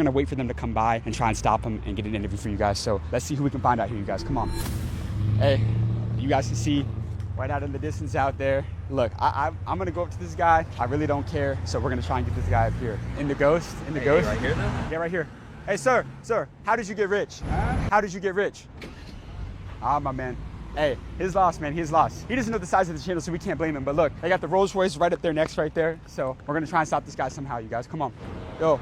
We're gonna wait for them to come by and try and stop them and get an interview for you guys. So let's see who we can find out here, you guys. Come on. Hey, you guys can see right out in the distance out there. Look, I'm gonna go up to this guy. I really don't care. So we're gonna try and get this guy up here. In the ghost. Right here though? Yeah, right here. Hey, sir, how did you get rich? How did you get rich? Ah, my man. Hey, he's lost, man. He's lost. He doesn't know the size of the channel, so we can't blame him. But look, they got the Rolls Royce right up there next, right there. So we're gonna try and stop this guy somehow, you guys. Come on. Yo,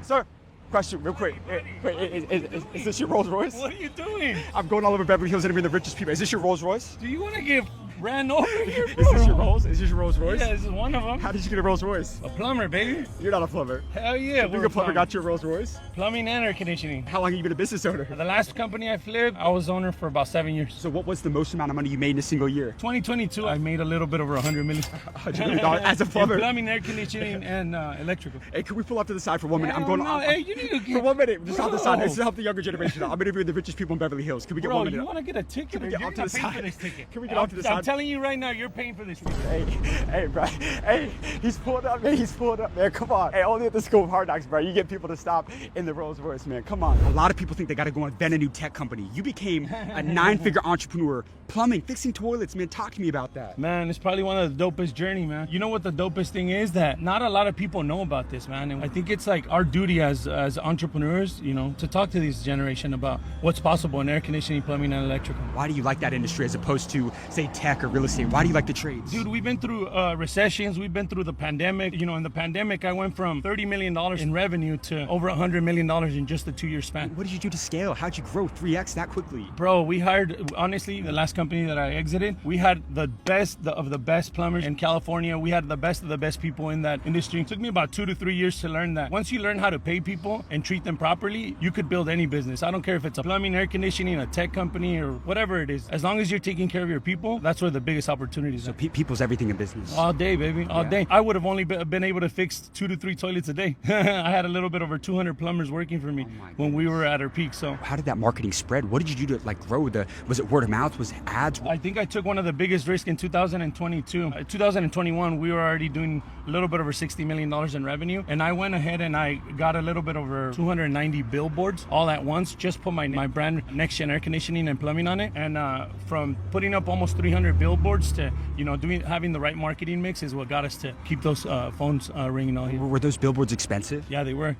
sir, question real quick. Wait, is this your Rolls Royce? What are you doing? I'm going all over Beverly Hills interviewing the richest people. Is this your Rolls Royce? Do you want to get ran over here, bro? Is this your Rolls? Is this your Rolls Royce? Yeah, this is one of them. How did you get a Rolls Royce? A plumber, baby. You're not a plumber. Hell yeah. Being a plumber got you a Rolls Royce? Plumbing and air conditioning. How long have you been a business owner? The last company I flipped, I was owner for about 7 years. So what was the most amount of money you made in a single year? 2022, I made a little bit over $100 million. $100 million as a plumber? In plumbing, air conditioning, and electrical. Hey, can we pull up to the side for 1 minute? Hell no. Hey, you need to get... For 1 minute, just Bro. off the side. This is to help the younger generation out. I'm interviewing the richest people in Beverly Hills. Can we get 1 minute? You want to get a ticket? Can we get You're off to the gonna pay side? for this ticket. Can we get off to the side? I'm telling you right now, you're paying for this ticket. Hey, bro. Hey, he's pulled up, man. He's pulled up, man. Come on. Hey, only at the School of Hard Knocks, bro. You get people to stop in the Rolls Royce, man. Come on. A lot of people think they got to go invent a new tech company. You became a 9-figure entrepreneur. Plumbing, fixing toilets, man. Talk to me about that. Man, it's probably one of the dopest journey, man. You know what the dopest thing is? That not a lot of people know about this, man. And I think it's like our duty as entrepreneurs, you know, to talk to this generation about what's possible in air conditioning, plumbing, and electrical. Why do you like that industry as opposed to, say, tech or real estate? Why do you like the trades? Dude, we've been through recessions. We've been through the pandemic. You know, in the pandemic, I went from $30 million in revenue to over $100 million in just a 2-year span. What did you do to scale? How'd you grow 3x that quickly? Bro, we hired, honestly, the last company that I exited, we had the best of the best plumbers in California. We had the best of the best people in that industry. It took me about 2 to 3 years to learn that. Once you learn how to pay people and treat them properly, you could build any business. I don't care if it's a plumbing, air conditioning, a tech company, or whatever it is. As long as you're taking care of your people, that's where the biggest opportunities are. People's everything in business. All day, baby, all day. I would have only been able to fix 2 to 3 toilets a day. I had a little bit over 200 plumbers working for me when we were at our peak. So how did that marketing spread? What did you do to like grow was it word of mouth? Was it ads? I think I took one of the biggest risks in 2022. 2021, we were already doing a little bit over $60 million in revenue. And I went ahead and I got a little bit over 290 billboards all at once, just put my brand Next Gen Air Conditioning and Plumbing on it. And from putting up almost 300 billboards to, you know, having the right marketing mix is what got us to keep those phones ringing all here. Were those billboards expensive? Yeah, they were.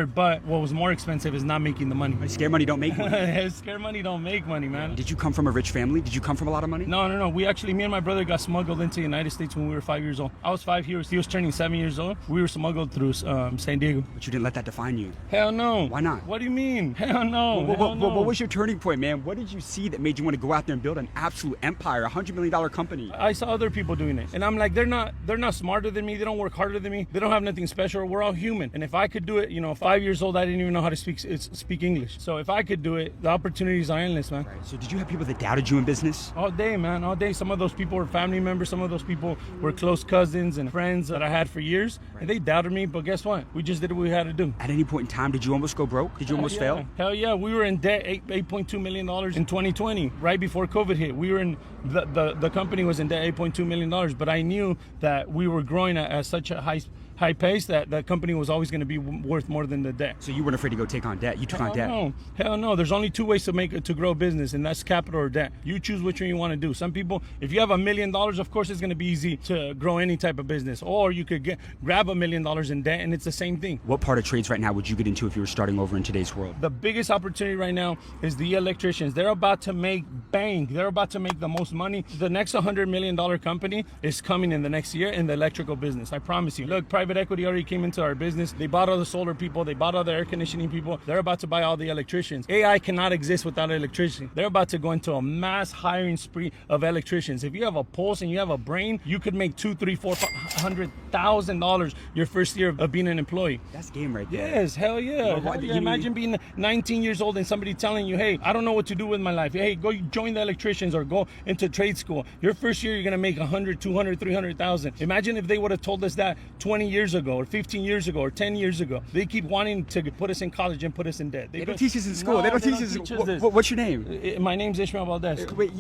But what was more expensive is not making the money. Scare money don't make money. Scare money don't make money, man. Did you come from a rich family? Did you come from a lot of money? No. Me and my brother got smuggled into the United States when we were 5 years old. I was 5, he was turning 7 years old. We were smuggled through San Diego. But you didn't let that define you. Hell no. Why not? What do you mean? Hell no. What was your turning point, man? What did you see that made you want to go out there and build an absolute empire, $100 million company? I saw other people doing it, and I'm like, they're not smarter than me. They don't work harder than me. They don't have nothing special. We're all human. And if I could do it, you know, 5 years old, I didn't even know how to speak English. So if I could do it, the opportunities are endless, man. Right. So did you have people that doubted you in business? All day, man. All day. Some of those people were family members. Some of those people were close cousins and friends that I had for years. Right. And they doubted me, but guess what? We just did what we had to do. At any point in time, did you almost go broke? Did you almost fail? Hell yeah. We were in debt, $8.2 million in 2020, right before COVID hit. We were in, the company was in debt $8.2 million, but I knew that we were growing at such a high pace that the company was always going to be worth more than the debt. So you weren't afraid to go take on debt. You took on debt. Hell no. There's only 2 ways to grow a business, and that's capital or debt. You choose which one you want to do. Some people, if you have $1 million, of course it's going to be easy to grow any type of business. Or you could grab $1 million in debt, and it's the same thing. What part of trades right now would you get into if you were starting over in today's world? The biggest opportunity right now is the electricians. They're about to make bank. They're about to make the most money. The next $100 million company is coming in the next year in the electrical business. I promise you. Look, private equity already came into our business. They bought all the solar people. They bought all the air conditioning people. They're about to buy all the electricians. AI cannot exist without electricity. They're about to go into a mass hiring spree of electricians. If you have a pulse and you have a brain, you could make $200,000, $300,000, $400,000 your first year of being an employee. That's game right there. Yes, hell yeah. Imagine being 19 years old and somebody telling you, hey, I don't know what to do with my life. Hey, go join the electricians or go into trade school. Your first year, you're going to make $100,000, $200,000, $300,000. Imagine if they would have told us that 20 years ago or 15 years ago or 10 years ago. They keep wanting to put us in college and put us in debt. They don't teach us in school. No, they don't teach us. this. What's your name? My name's Ishmael Valdez. Wait,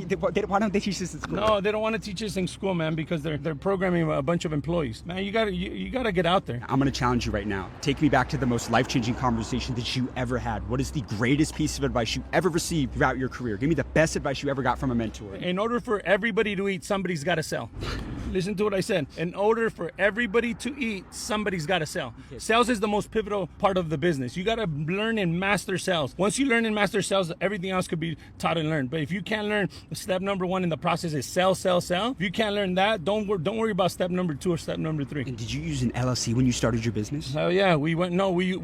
why don't they teach this in school? No, they don't want to teach us in school, man, because they're programming a bunch of employees. Man, you gotta get out there. I'm gonna challenge you right now. Take me back to the most life-changing conversation that you ever had. What is the greatest piece of advice you ever received throughout your career? Give me the best advice you ever got from a mentor. In order for everybody to eat, somebody's got to sell. Listen to what I said. In order for everybody to eat, somebody's got to sell. Okay. Sales is the most pivotal part of the business. You got to learn and master sales. Once you learn and master sales, everything else could be taught and learned. But if you can't learn, step number 1 in the process is sell, sell, sell. If you can't learn that, don't worry about step number 2 or step number 3. And did you use an LLC when you started your business? Hell yeah, we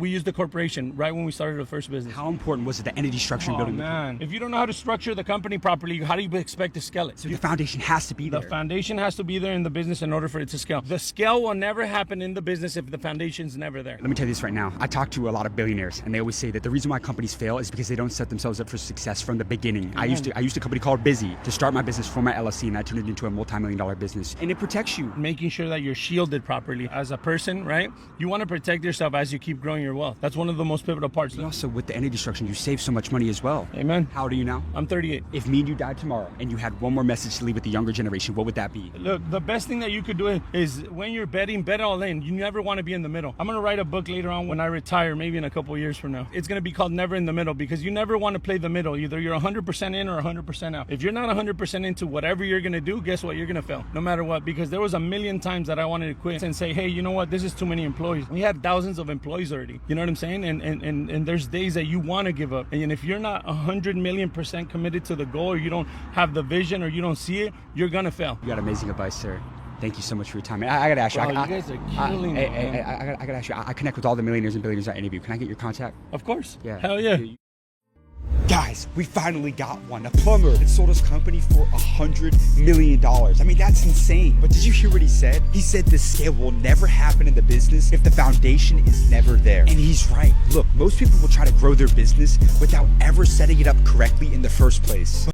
used the corporation right when we started the first business. How important was it, the entity structure and building? Man, if you don't know how to structure the company properly, how do you expect to scale it? So the foundation has to be there. The foundation has to be there in the business in order for it to scale. The scale will never happen in the business if the foundation's never there. Let me tell you this right now. I talk to a lot of billionaires, and they always say that the reason why companies fail is because they don't set themselves up for success from the beginning. I used a company called Busy to start my business for my LLC, and I turned it into a multi-million-dollar business. And it protects you. Making sure that you're shielded properly as a person, right? You want to protect yourself as you keep growing your wealth. That's one of the most pivotal parts. And also, with the entity structure, you save so much money as well. Amen. How old are you now? I'm 38. If me and you died tomorrow, and you had one more message to leave with the younger generation, what would that be? Look, the best thing that you could do is when you're betting, bet all in. You never want to be in the middle. I'm going to write a book later on when I retire, maybe in a couple of years from now. It's going to be called Never in the Middle, because you never want to play the middle. Either you're 100% in or 100% out. If you're not 100% into whatever you're going to do, guess what? You're going to fail, no matter what, because there was a million times that I wanted to quit and say, hey, you know what? This is too many employees. We had thousands of employees already. You know what I'm saying? And there's days that you want to give up. And if you're not 100 million% committed to the goal, or you don't have the vision, or you don't see it, you're going to fail. You got amazing advice, sir. Thank you so much for your time. I gotta ask you. Bro, you guys are killing it. I gotta ask you. I connect with all the millionaires and billionaires I interview. Can I get your contact? Of course. Yeah. Hell yeah. Guys, we finally got one. A plumber that sold his company for $100 million. I mean, that's insane. But did you hear what he said? He said the scale will never happen in the business if the foundation is never there. And he's right. Look, most people will try to grow their business without ever setting it up correctly in the first place.